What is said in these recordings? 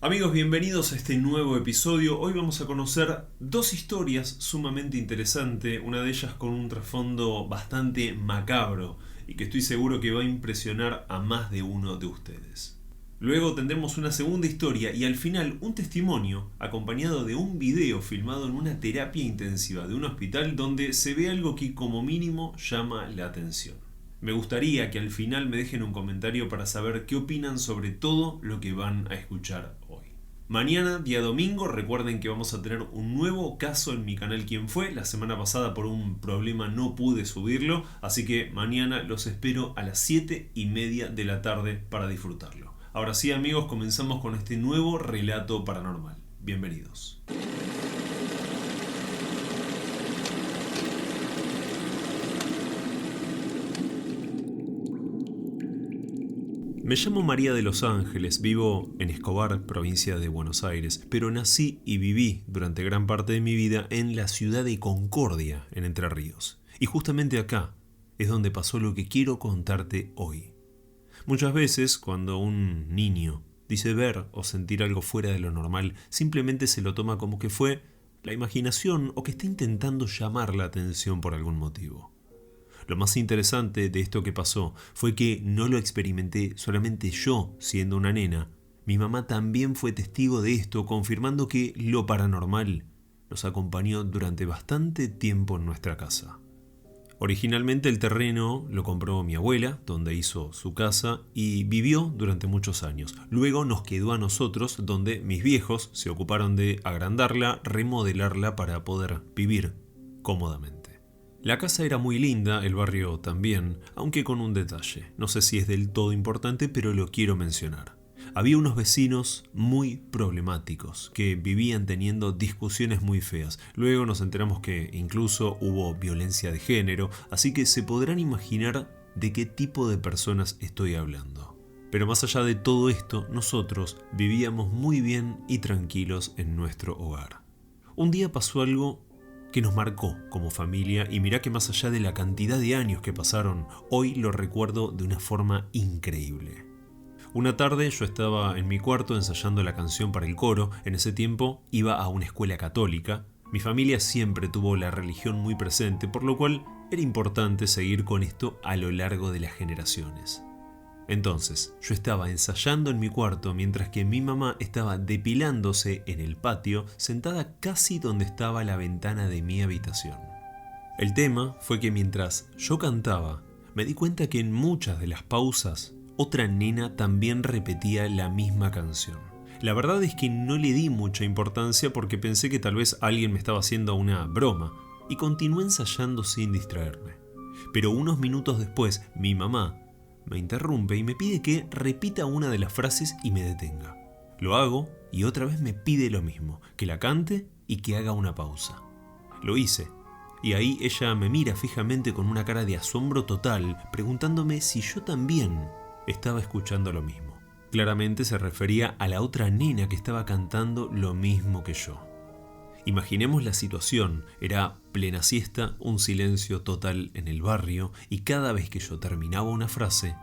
Amigos, bienvenidos a este nuevo episodio. Hoy vamos a conocer dos historias sumamente interesantes, una de ellas con un trasfondo bastante macabro y que estoy seguro que va a impresionar a más de uno de ustedes. Luego tendremos una segunda historia y al final un testimonio acompañado de un video filmado en una terapia intensiva de un hospital donde se ve algo que como mínimo llama la atención. Me gustaría que al final me dejen un comentario para saber qué opinan sobre todo lo que van a escuchar hoy. Mañana, día domingo, recuerden que vamos a tener un nuevo caso en mi canal ¿Quién fue? La semana pasada por un problema no pude subirlo, así que mañana los espero a las 7:30 de la tarde para disfrutarlo. Ahora sí, amigos, comenzamos con este nuevo relato paranormal. Bienvenidos. Me llamo María de los Ángeles, vivo en Escobar, provincia de Buenos Aires, pero nací y viví durante gran parte de mi vida en la ciudad de Concordia, en Entre Ríos. Y justamente acá es donde pasó lo que quiero contarte hoy. Muchas veces, cuando un niño dice ver o sentir algo fuera de lo normal, simplemente se lo toma como que fue la imaginación o que está intentando llamar la atención por algún motivo. Lo más interesante de esto que pasó fue que no lo experimenté solamente yo siendo una nena. Mi mamá también fue testigo de esto, confirmando que lo paranormal nos acompañó durante bastante tiempo en nuestra casa. Originalmente el terreno lo compró mi abuela, donde hizo su casa, y vivió durante muchos años. Luego nos quedó a nosotros, donde mis viejos se ocuparon de agrandarla, remodelarla para poder vivir cómodamente. La casa era muy linda, el barrio también, aunque con un detalle. No sé si es del todo importante, pero lo quiero mencionar. Había unos vecinos muy problemáticos que vivían teniendo discusiones muy feas. Luego nos enteramos que incluso hubo violencia de género, así que se podrán imaginar de qué tipo de personas estoy hablando. Pero más allá de todo esto, nosotros vivíamos muy bien y tranquilos en nuestro hogar. Un día pasó algo que nos marcó como familia y mirá que más allá de la cantidad de años que pasaron, hoy lo recuerdo de una forma increíble. Una tarde yo estaba en mi cuarto ensayando la canción para el coro. En ese tiempo iba a una escuela católica. Mi familia siempre tuvo la religión muy presente, por lo cual era importante seguir con esto a lo largo de las generaciones. Entonces, yo estaba ensayando en mi cuarto mientras que mi mamá estaba depilándose en el patio, sentada casi donde estaba la ventana de mi habitación. El tema fue que mientras yo cantaba, me di cuenta que en muchas de las pausas, otra nena también repetía la misma canción. La verdad es que no le di mucha importancia porque pensé que tal vez alguien me estaba haciendo una broma y continué ensayando sin distraerme. Pero unos minutos después, mi mamá me interrumpe y me pide que repita una de las frases y me detenga. Lo hago y otra vez me pide lo mismo, que la cante y que haga una pausa. Lo hice, y ahí ella me mira fijamente con una cara de asombro total, preguntándome si yo también estaba escuchando lo mismo. Claramente se refería a la otra nena que estaba cantando lo mismo que yo. Imaginemos la situación, era plena siesta, un silencio total en el barrio y cada vez que yo terminaba una frase,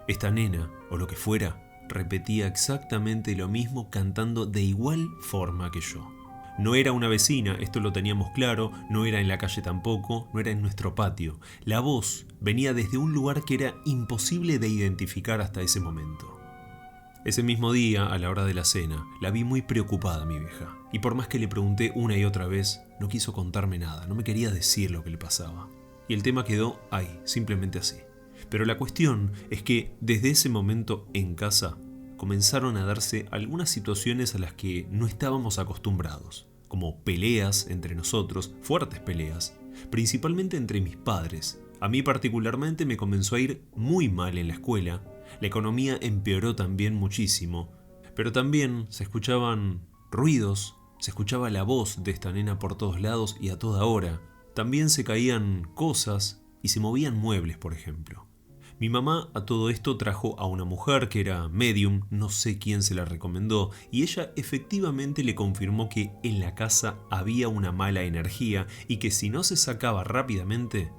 esta nena, o lo que fuera, repetía exactamente lo mismo cantando de igual forma que yo. No era una vecina, esto lo teníamos claro, no era en la calle tampoco, no era en nuestro patio. La voz venía desde un lugar que era imposible de identificar hasta ese momento. Ese mismo día, a la hora de la cena, la vi muy preocupada a mi vieja. Y por más que le pregunté una y otra vez, no quiso contarme nada, no me quería decir lo que le pasaba. Y el tema quedó ahí, simplemente así. Pero la cuestión es que desde ese momento en casa comenzaron a darse algunas situaciones a las que no estábamos acostumbrados, como peleas entre nosotros, fuertes peleas, principalmente entre mis padres. A mí particularmente me comenzó a ir muy mal en la escuela. La economía empeoró también muchísimo, pero también se escuchaban ruidos, se escuchaba la voz de esta nena por todos lados y a toda hora. También se caían cosas y se movían muebles, por ejemplo. Mi mamá a todo esto trajo a una mujer que era medium, no sé quién se la recomendó, y ella efectivamente le confirmó que en la casa había una mala energía y que si no se sacaba rápidamente,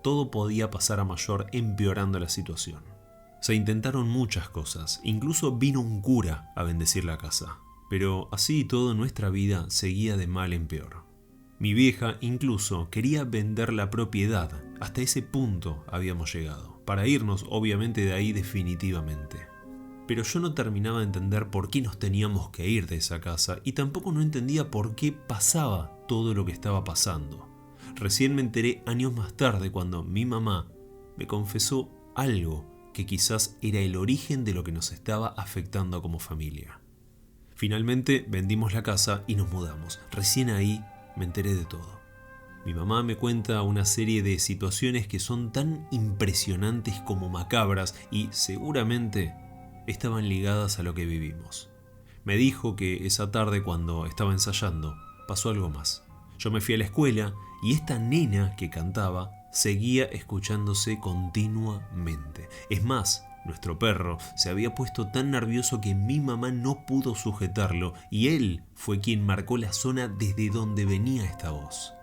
todo podía pasar a mayor empeorando la situación. Se intentaron muchas cosas, incluso vino un cura a bendecir la casa. pero así y todo nuestra vida seguía de mal en peor. Mi vieja incluso quería vender la propiedad, hasta ese punto habíamos llegado, para irnos obviamente de ahí definitivamente. Pero yo no terminaba de entender por qué nos teníamos que ir de esa casa y tampoco no entendía por qué pasaba todo lo que estaba pasando. Recién me enteré años más tarde cuando mi mamá me confesó algo que quizás era el origen de lo que nos estaba afectando como familia. Finalmente vendimos la casa y nos mudamos. Recién ahí me enteré de todo. Mi mamá me cuenta una serie de situaciones que son tan impresionantes como macabras y seguramente estaban ligadas a lo que vivimos. Me dijo que esa tarde cuando estaba ensayando pasó algo más. Yo me fui a la escuela y esta nena que cantaba seguía escuchándose continuamente. Es más, nuestro perro se había puesto tan nervioso que mi mamá no pudo sujetarlo y él fue quien marcó la zona desde donde venía esta voz.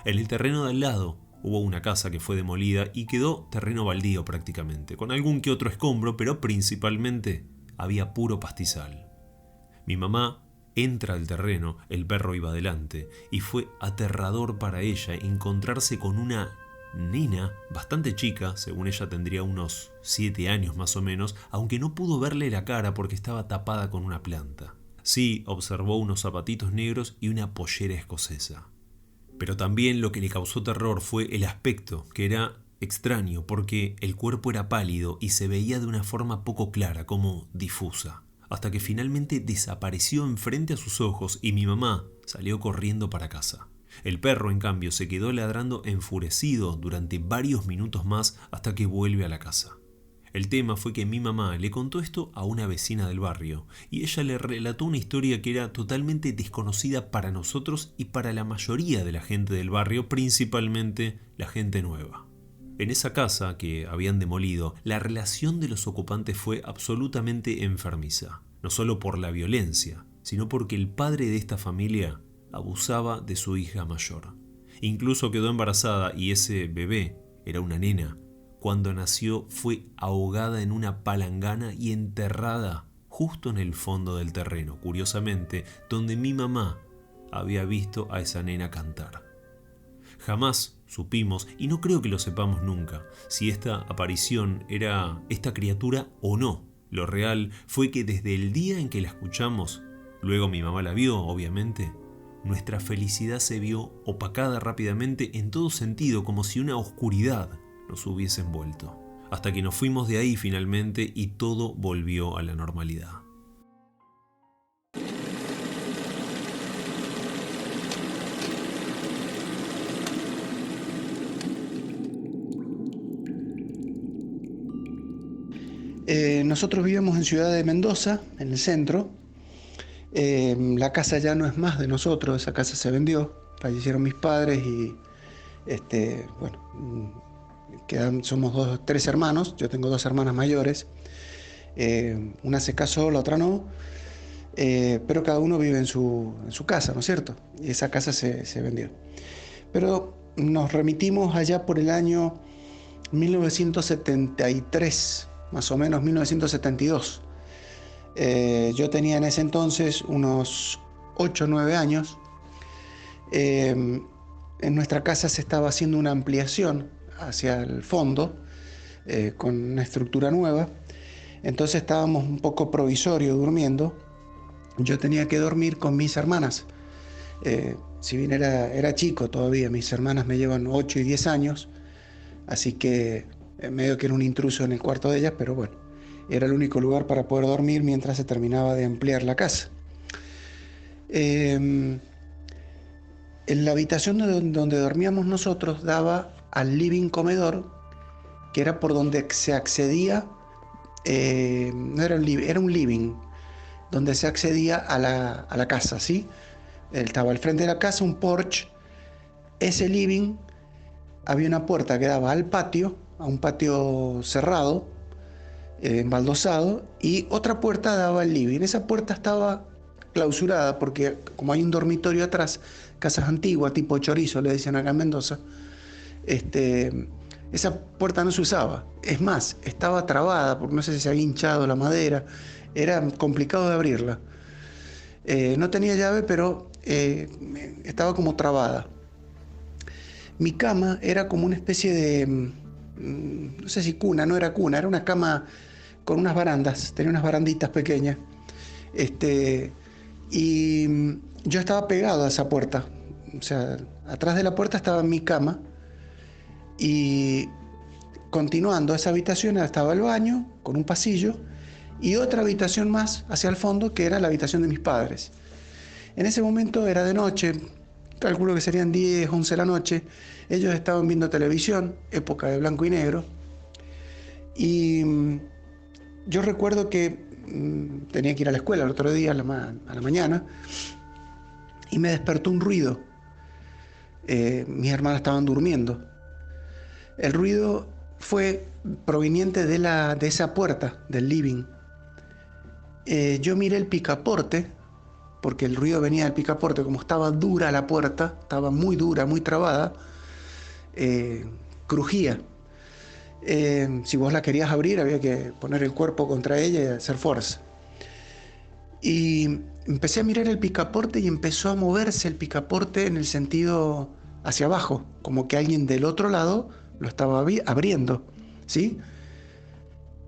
En el terreno de al lado hubo una casa que fue demolida y quedó terreno baldío prácticamente, con algún que otro escombro, pero principalmente había puro pastizal. Mi mamá entra al terreno, el perro iba adelante, y fue aterrador para ella encontrarse con una nena bastante chica, según ella tendría unos 7 años más o menos, aunque no pudo verle la cara porque estaba tapada con una planta. Sí, observó unos zapatitos negros y una pollera escocesa. Pero también lo que le causó terror fue el aspecto, que era extraño porque el cuerpo era pálido y se veía de una forma poco clara, como difusa, hasta que finalmente desapareció enfrente a sus ojos y mi mamá salió corriendo para casa. El perro, en cambio, se quedó ladrando enfurecido durante varios minutos más hasta que vuelve a la casa. El tema fue que mi mamá le contó esto a una vecina del barrio y ella le relató una historia que era totalmente desconocida para nosotros y para la mayoría de la gente del barrio, principalmente la gente nueva. En esa casa que habían demolido, la relación de los ocupantes fue absolutamente enfermiza, no solo por la violencia, sino porque el padre de esta familia abusaba de su hija mayor. Incluso quedó embarazada y ese bebé era una nena. Cuando nació fue ahogada en una palangana y enterrada justo en el fondo del terreno, curiosamente, donde mi mamá había visto a esa nena cantar. Jamás supimos, y no creo que lo sepamos nunca, si esta aparición era esta criatura o no. Lo real fue que desde el día en que la escuchamos, luego mi mamá la vio, obviamente, nuestra felicidad se vio opacada rápidamente en todo sentido, como si una oscuridad nos hubiese envuelto, hasta que nos fuimos de ahí finalmente y todo volvió a la normalidad. Nosotros vivimos en Ciudad de Mendoza, en el centro. La casa ya no es más de nosotros, esa casa se vendió, fallecieron mis padres y somos tres hermanos, yo tengo dos hermanas mayores, una se casó, la otra no, pero cada uno vive en su casa, ¿no es cierto? Y esa casa se vendió. Pero nos remitimos allá por el año 1973, más o menos 1972. Yo tenía en ese entonces unos 8 o 9 años. En nuestra casa se estaba haciendo una ampliación hacia el fondo, con una estructura nueva. Entonces estábamos un poco provisorio durmiendo. Yo tenía que dormir con mis hermanas. Si bien era chico todavía, mis hermanas me llevan 8 y 10 años, así que medio que era un intruso en el cuarto de ellas, pero bueno, era el único lugar para poder dormir mientras se terminaba de ampliar la casa. En la habitación donde dormíamos nosotros daba al living comedor, que era por donde se accedía, no era un living, era un living, donde se accedía a la casa, ¿sí? Estaba al frente de la casa un porche. Ese living había una puerta que daba al patio, a un patio cerrado, embaldosado, y otra puerta daba al living. Esa puerta estaba clausurada porque como hay un dormitorio atrás, casas antiguas tipo chorizo le dicen acá en Mendoza, esa puerta no se usaba. Es más, estaba trabada porque no sé si se había hinchado la madera, era complicado de abrirla. No tenía llave, pero estaba como trabada. Mi cama era como una especie de, no sé si cuna, no era cuna, era una cama con unas barandas, tenía unas baranditas pequeñas. Y yo estaba pegado a esa puerta, o sea, atrás de la puerta estaba mi cama y continuando esa habitación estaba el baño con un pasillo y otra habitación más hacia el fondo que era la habitación de mis padres. En ese momento era de noche, calculo que serían 10, 11 de la noche. Ellos estaban viendo televisión, época de blanco y negro. Y yo recuerdo que tenía que ir a la escuela el otro día, a la mañana, y me despertó un ruido. Mis hermanas estaban durmiendo. El ruido fue proveniente de esa puerta, del living. Yo miré el picaporte, porque el ruido venía del picaporte, como estaba dura la puerta, estaba muy dura, muy trabada, crujía. Si vos la querías abrir había que poner el cuerpo contra ella y hacer fuerza. Y empecé a mirar el picaporte y empezó a moverse el picaporte en el sentido hacia abajo, como que alguien del otro lado lo estaba abriendo, ¿sí?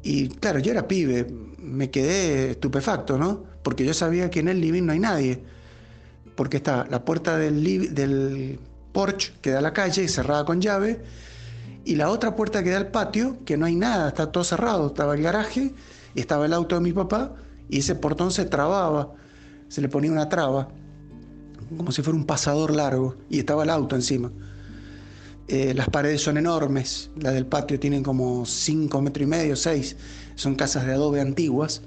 Y claro, yo era pibe, me quedé estupefacto, ¿no? Porque yo sabía que en el living no hay nadie, porque está la puerta del porche que da a la calle cerrada con llave, y la otra puerta que da al patio, que no hay nada, está todo cerrado, estaba el garaje, y estaba el auto de mi papá, y ese portón se trababa, se le ponía una traba, como si fuera un pasador largo, y estaba el auto encima. Las paredes son enormes, las del patio tienen como 5 metros y medio, 6, son casas de adobe antiguas,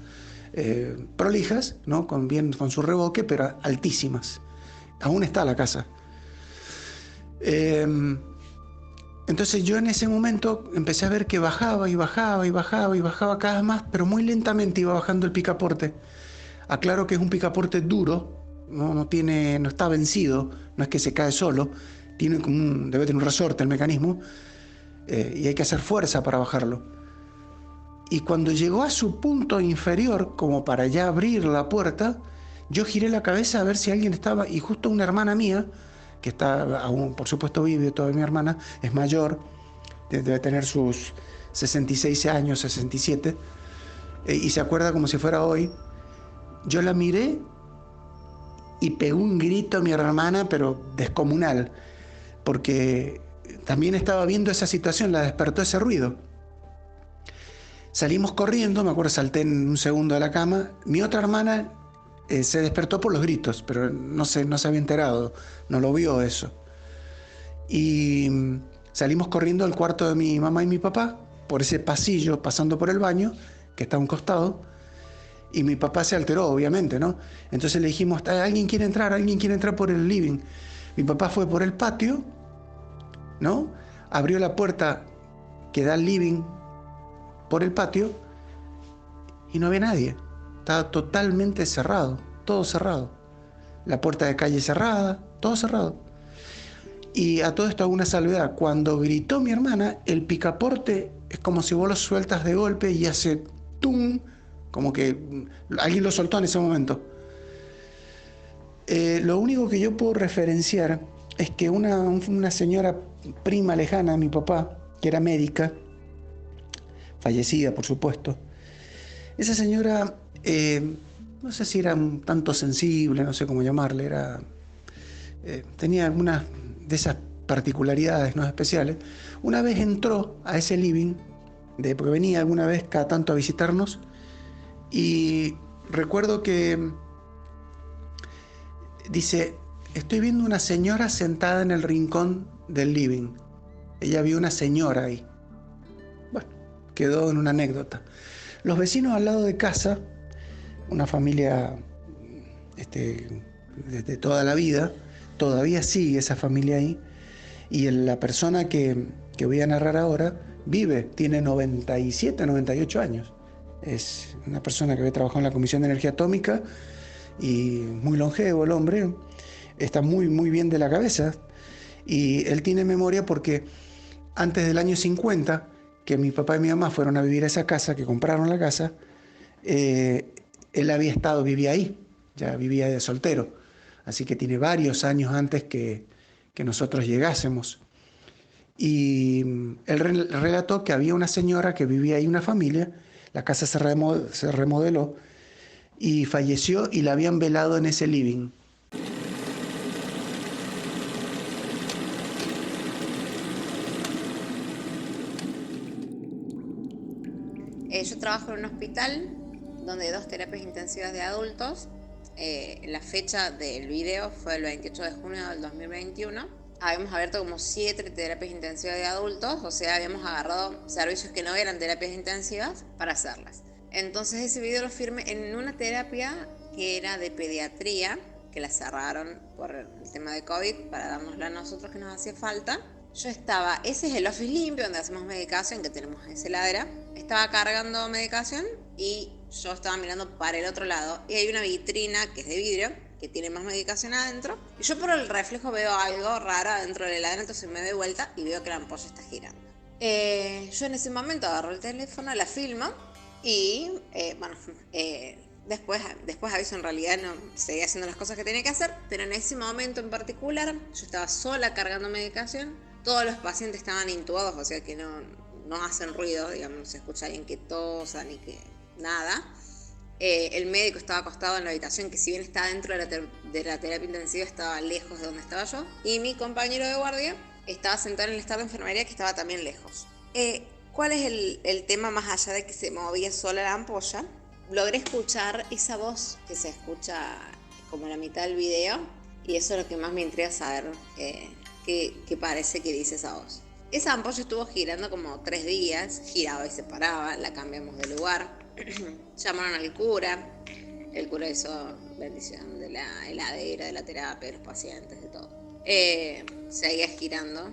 prolijas, ¿no? Con su revoque, pero altísimas. Aún está la casa. Entonces yo en ese momento empecé a ver que bajaba y bajaba y bajaba y bajaba cada vez más, pero muy lentamente iba bajando el picaporte. Aclaro que es un picaporte duro, no está vencido, no es que se cae solo, debe tener un resorte el mecanismo, y hay que hacer fuerza para bajarlo. Y cuando llegó a su punto inferior, como para ya abrir la puerta, yo giré la cabeza a ver si alguien estaba, y justo una hermana mía, que está aún, por supuesto vive, todavía mi hermana, es mayor, debe tener sus 66 años, 67, y se acuerda como si fuera hoy. Yo la miré y pegó un grito a mi hermana, pero descomunal, porque también estaba viendo esa situación, la despertó ese ruido. Salimos corriendo, me acuerdo, salté en un segundo de la cama. Mi otra hermana se despertó por los gritos, pero no se había enterado, no lo vio eso. Y salimos corriendo al cuarto de mi mamá y mi papá, por ese pasillo, pasando por el baño, que está a un costado, y mi papá se alteró, obviamente, ¿no? Entonces le dijimos, alguien quiere entrar por el living. Mi papá fue por el patio, ¿no? Abrió la puerta que da al living por el patio y no había nadie. Estaba totalmente cerrado, todo cerrado. La puerta de calle cerrada, todo cerrado. Y a todo esto hago una salvedad. Cuando gritó mi hermana, el picaporte es como si vos lo sueltas de golpe y hace tum, como que alguien lo soltó en ese momento. Lo único que yo puedo referenciar es que una señora prima lejana a mi papá, que era médica, fallecida por supuesto, esa señora, no sé si era un tanto sensible, no sé cómo llamarle, tenía algunas de esas particularidades, ¿no?, especiales. Una vez entró a ese living, porque venía alguna vez cada tanto a visitarnos, y recuerdo que dice, estoy viendo una señora sentada en el rincón del living. Ella vio una señora ahí. Bueno, quedó en una anécdota. Los vecinos al lado de casa, una familia de toda la vida, todavía sigue esa familia ahí, y la persona que voy a narrar ahora tiene 97, 98 años. Es una persona que había trabajado en la Comisión de Energía Atómica y muy longevo el hombre, está muy, muy bien de la cabeza, y él tiene memoria porque antes del año 50, que mi papá y mi mamá fueron a vivir a esa casa, que compraron la casa, él vivía ahí. ya vivía de soltero, así que tiene varios años antes que nosotros llegásemos. Y él relató que había una señora que vivía ahí, una familia, la casa se remodeló y falleció y la habían velado en ese living. Yo trabajo en un hospital donde hay 2 terapias intensivas de adultos. La fecha del video fue el 28 de junio del 2021. Habíamos abierto como 7 terapias intensivas de adultos, o sea, habíamos agarrado servicios que no eran terapias intensivas para hacerlas. Entonces ese video lo firmé en una terapia que era de pediatría, que la cerraron por el tema de COVID para dárnosla a nosotros que nos hacía falta. Yo estaba, ese es el office limpio donde hacemos medicación, que tenemos esa heladera. Estaba cargando medicación y yo estaba mirando para el otro lado. Y hay una vitrina que es de vidrio, que tiene más medicación adentro. Y yo por el reflejo veo algo raro adentro de la heladera, entonces me doy vuelta y veo que la ampolla está girando. Yo en ese momento agarro el teléfono, la filmo y después aviso, en realidad no seguía haciendo las cosas que tenía que hacer, pero en ese momento en particular yo estaba sola cargando medicación. Todos los pacientes estaban intubados, o sea que no hacen ruido, digamos, no se escucha alguien que tosa ni que nada. El médico estaba acostado en la habitación, que si bien está dentro de la terapia intensiva, estaba lejos de donde estaba yo. Y mi compañero de guardia estaba sentado en el staff de enfermería, que estaba también lejos. ¿Cuál es el tema más allá de que se movía sola la ampolla? Logré escuchar esa voz que se escucha como en la mitad del video, y eso es lo que más me intriga saber. ¿Qué parece que dice esa voz? Esa ampolla estuvo girando como 3 días, giraba y se paraba, la cambiamos de lugar. Llamaron al cura, el cura hizo bendición de la heladera, de la terapia, de los pacientes, de todo. Seguía girando.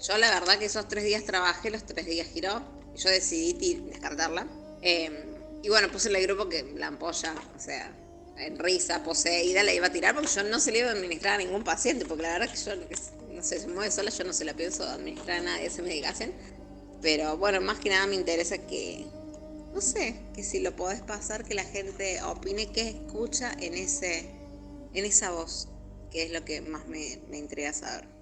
Yo la verdad que esos 3 días trabajé, los 3 días giró, y yo decidí descartarla. Y bueno, puse en el grupo que la ampolla, o sea, en risa, poseída, la iba a tirar porque yo no se la iba a administrar a ningún paciente, porque la verdad que yo, no sé, se mueve sola, yo no se la pienso administrar a nadie esa medicación. Pero bueno, más que nada me interesa que, no sé, que si lo podés pasar, que la gente opine qué escucha en esa voz, que es lo que más me intriga saber.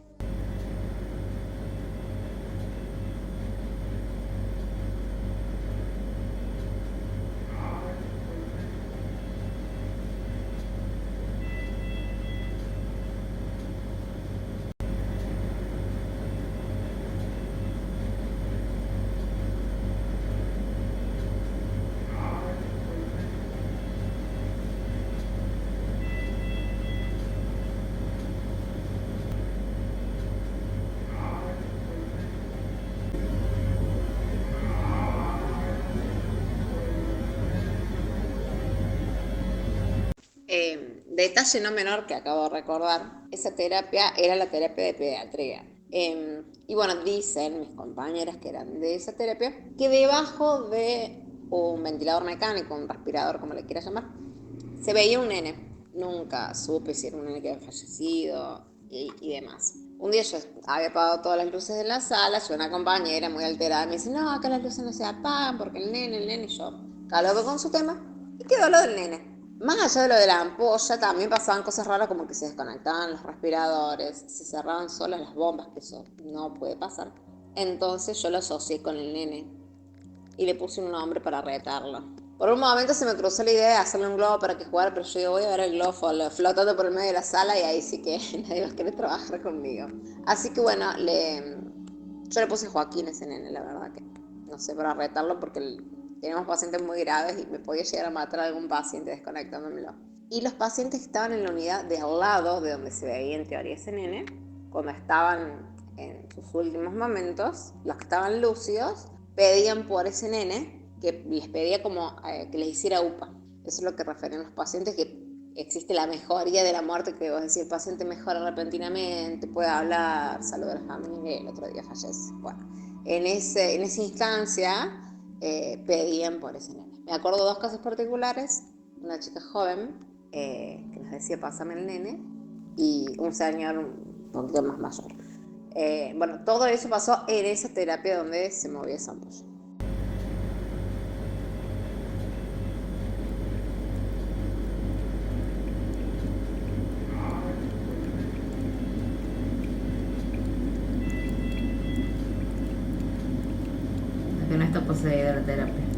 Detalle no menor que acabo de recordar, esa terapia era la terapia de pediatría. Y bueno, dicen mis compañeras que eran de esa terapia, que debajo de un ventilador mecánico, un respirador, como le quieras llamar, se veía un nene. Nunca supe si era un nene que había fallecido y demás. Un día yo había apagado todas las luces de la sala, yo una compañera muy alterada me dice, no, acá las luces no se apagan porque el nene, y yo caló con su tema y quedó lo del nene. Más allá de lo de la ampolla, también pasaban cosas raras como que se desconectaban los respiradores, se cerraban solas las bombas, que eso no puede pasar. Entonces yo lo asocié con el nene y le puse un nombre para retarlo. Por un momento se me cruzó la idea de hacerle un globo para que jugara, pero yo digo, voy a ver el globo flotando por el medio de la sala y ahí sí que nadie va a querer trabajar conmigo. Así que bueno, yo le puse Joaquín a ese nene, la verdad que no sé, para retarlo porque teníamos pacientes muy graves y me podía llegar a matar a algún paciente desconectándomelo. Y los pacientes que estaban en la unidad de al lado de donde se veía en teoría ese nene, cuando estaban en sus últimos momentos, los que estaban lúcidos, pedían por ese nene, que les pedía como que les hiciera UPA. Eso es lo que refieren los pacientes, que existe la mejoría de la muerte, que vos decís, el paciente mejora repentinamente, puede hablar, saluda a la familia y el otro día fallece. Bueno, en esa instancia pedían por ese nene. Me acuerdo 2 casos particulares, una chica joven que nos decía pásame el nene y un señor un poquito más mayor. Bueno, todo eso pasó en esa terapia donde se movía esa ampolla. que no está poseída la terapia.